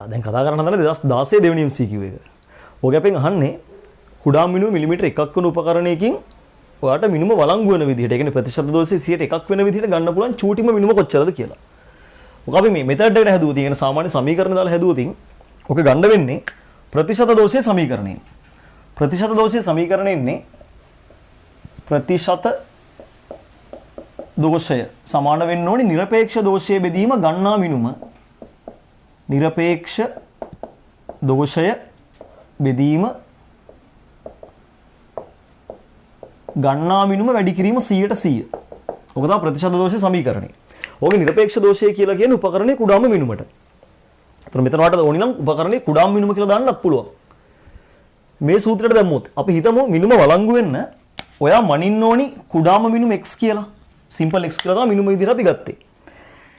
දැන් කතා කරන්න හදන්නේ 2016 දෙවෙනි MCQ එක. ඔයගෙන් අපෙන් අහන්නේ කුඩා මිනුම මිලිමීටර 1ක් වන උපකරණයකින් ඔයාලට මිනුම වළංගු වෙන විදිහට, ඒ කියන්නේ ප්‍රතිශත දෝෂයේ 100ට 1ක් වෙන විදිහට ගන්න පුළුවන් චූටිම මිනුම කොච්චරද කියලා. ඔක අපි මේ මෙතඩ් එකට හැදුවා. ඒ කියන්නේ සාමාන්‍ය සමීකරණ දාලා හැදුවොතින් ඔක ගන්න වෙන්නේ ප්‍රතිශත දෝෂයේ සමීකරණයෙන්. ප්‍රතිශත දෝෂයේ සමීකරණය ඉන්නේ ප්‍රතිශත දෝෂය සමාන වෙන්න ඕනේ නිරපේක්ෂ දෝෂයේ බෙදීම ගන්නා මිනුම. නිරපේක්ෂ දෝෂය බෙදීම ගන්නා මිනුම වැඩි කිරීම 100%. ඔක තමයි ප්‍රතිශත දෝෂයේ සමීකරණය. ඕකේ නිරපේක්ෂ දෝෂය කියලා කියන්නේ උපකරණයේ කුඩාම මිනුමට. ඒතර මෙතන වට ඕනි නම් උපකරණයේ කුඩාම මිනුම කියලා දාන්නත් පුළුවන්. මේ සූත්‍රයට දැම්මොත් අපි හිතමු මිනුම වළංගු වෙන්න ඔයා මනින්න ඕනි කුඩාම මිනුම x කියලා. සිම්පල් x කියලා තමයි මිනුම විදිහට අපි ගත්තේ.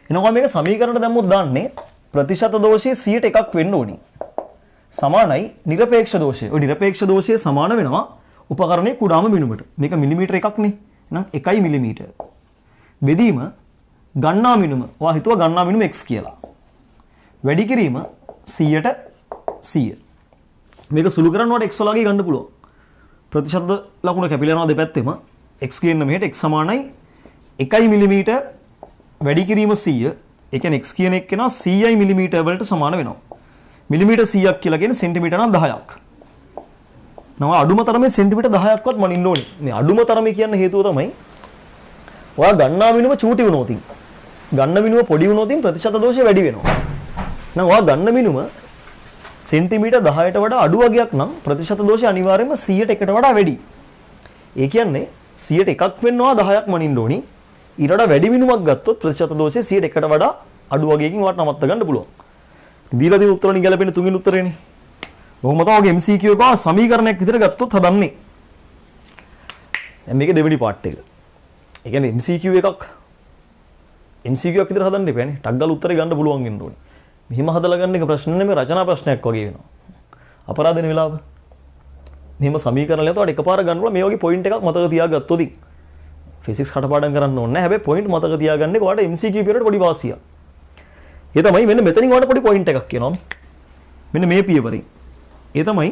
එනවා මේක සමීකරණයට දැම්මොත් දාන්නේ ප්‍රතිශත දෝෂයේ 100ට 1ක් වෙන්න ඕනි. සමානයි නිරපේක්ෂ දෝෂය. ඔය නිරපේක්ෂ දෝෂය සමාන වෙනවා උපකරණයේ කුඩාම මිනුමට. මේක මිලිමීටර 1ක් නේ. එහෙනම් 1 මිලිමීටර. බෙදීම ගන්නා මිනුම. ඔයා හිතුවා ගන්නා මිනුම x කියලා. වැඩි කිරීම 100ට 100. මේක සුළු කරනකොට x වලගේ ගන්න පුළුවන්. ප්‍රතිශත ලකුණ කැපිලා යනවා දෙපැත්තෙම. x කියන මෙහෙට x සමානයි 1 මිලිමීටර වැඩි කිරීම 100. ඒ කියන්නේ x කියන එක නා 100 මිලිමීටර වලට සමාන වෙනවා. මිලිමීටර 100ක් කියලා කියන්නේ සෙන්ටිමීටර නම් 10ක්. නම අඩුම තරමේ සෙන්ටිමීටර 10ක්වත් මනින්න ඕනේ. මේ අඩුම තරමේ කියන හේතුව තමයි ඔයා ගන්නා මිනුම චූටි වුණොතින්. ගන්න මිනුම පොඩි වුණොතින් ප්‍රතිශත දෝෂය වැඩි වෙනවා. නම් ඔයා ගන්න මිනුම සෙන්ටිමීටර 10ට වඩා අඩු වගේක් නම් ප්‍රතිශත දෝෂය අනිවාර්යයෙන්ම 100ට 1ට වඩා වැඩි. ඒ කියන්නේ 100ට 1ක් වෙන්නවා 10ක් මනින්න ඕනි. ඊට වඩා වැඩි මිනුමක් ගත්තොත් ප්‍රතිශත දෝෂය 100ට 1ට වඩා අඩු වගේකින් වට නවත්ත ගන්න පුළුවන්. දීලා තියෙන උත්තර වලින් ගැලපෙන තුන්වෙනි උත්තරේනේ. කොහොමද ඔයගේ MCQ එක සමීකරණයක් විදිහට ගත්තොත් හදන්නේ. දැන් මේක දෙවෙනි පාර්ට් එක. ඒ කියන්නේ MCQ එකක් MCQ එකක් විදිහට හදන්න එපානේ. ටක් ගාලා උත්තරේ ගන්න පුළුවන් වෙන්න ඕනේ. මෙහිම හදලා ගන්න එක ප්‍රශ්න නෙමෙයි රචනා ප්‍රශ්නයක් වගේ වෙනවා. අපරාධ වෙන වෙලාව. මෙහිම සමීකරණ ලියනකොට එකපාර ගන්නවා මේ වගේ පොයින්ට් එකක් මතක තියාගත්තොත් ෆිසික්ස් කටපාඩම් කරන්න ඕනේ නැහැ. හැබැයි පොයින්ට් මතක තියාගන්නේ ඔයාලට MCQ පියවරට පොඩි වාසියක්. ඒ තමයි මෙන්න මෙතනින් ඔයාලට පොඩි පොයින්ට් එකක් කියනවා. මෙන්න මේ පියවරෙන්. ඒ තමයි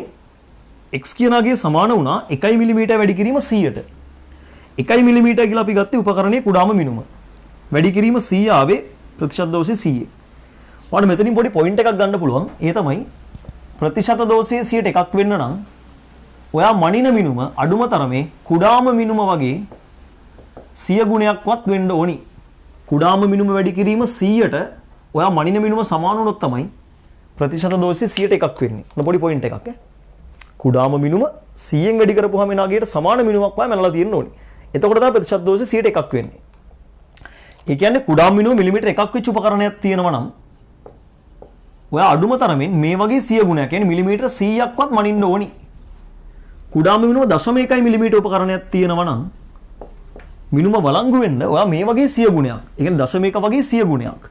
x කියනාගේ සමාන වුණා 1 මිලිමීටර වැඩි කිරීම 100ට. 1 මිලිමීටර කියලා අපි ගත්තේ උපකරණයේ කුඩාම මිනුම. වැඩි කිරීම 100 ආවේ ප්‍රතිශත දෝෂය 100. ඔයාලට මෙතනින් පොඩි පොයින්ට් එකක් ගන්න පුළුවන්. ඒ තමයි ප්‍රතිශත දෝෂයේ 100ට 1ක් වෙන්න නම් ඔයා මනින මිනුම අඩුම තරමේ කුඩාම මිනුම වගේ 100 ගුණයක්වත් වෙන්න ඕනි. කුඩාම මිනුම වැඩි කිරීම 100ට ඔයා මනින මිනුම සමාන වුණොත් තමයි ප්‍රතිශත දෝෂයේ 100ට 1ක් වෙන්නේ. ඔන්න පොඩි පොයින්ට් එකක් ඈ. කුඩාම මිනුම 100ෙන් වැඩි කරපුවාම එනාගේට සමාන මිනුමක් වගේ මැනලා තියෙන්න ඕනි. එතකොට තමයි ප්‍රතිශත දෝෂයේ 100ට 1ක් වෙන්නේ. ඒ කියන්නේ කුඩාම මිනුම මිලිමීටර 1ක් වෙච්ච උපකරණයක් තියෙනවා නම් ඔයා අඩුම තරමින් මේ වගේ 100 ගුණයක් කියන්නේ මිලිමීටර 100ක්වත් මනින්න ඕනි. කුඩාම මිනුම 0.1 මිලිමීටර උපකරණයක් තියෙනවා නම් මිනුම වළංගු වෙන්න ඔයා මේ වගේ 100 ගුණයක්. ඒ කියන්නේ 0.1 වගේ 100 ගුණයක්.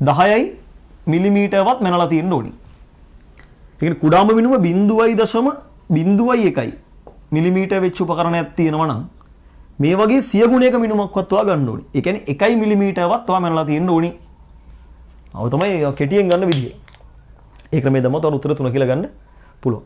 10යි මිලිමීටරවත් මැනලා තියෙන්න ඕනි. ඒ කියන්නේ කුඩාම මිනුම 0.01 මිලිමීටර වෙච්ච උපකරණයක් තියෙනවා නම් මේ වගේ 100 ගුණයක මිනුමක්වත් ඔයා ගන්න ඕනි. ඒ කියන්නේ 1 මිලිමීටරවත් ඔයා මැනලා තියෙන්න ඕනි. අව තමයි කෙටියෙන් ගන්න විදිය. ඒ ක්‍රමයේ දැම්මොත් උත්තර 3 කියලා ගන්න පුළුවන්.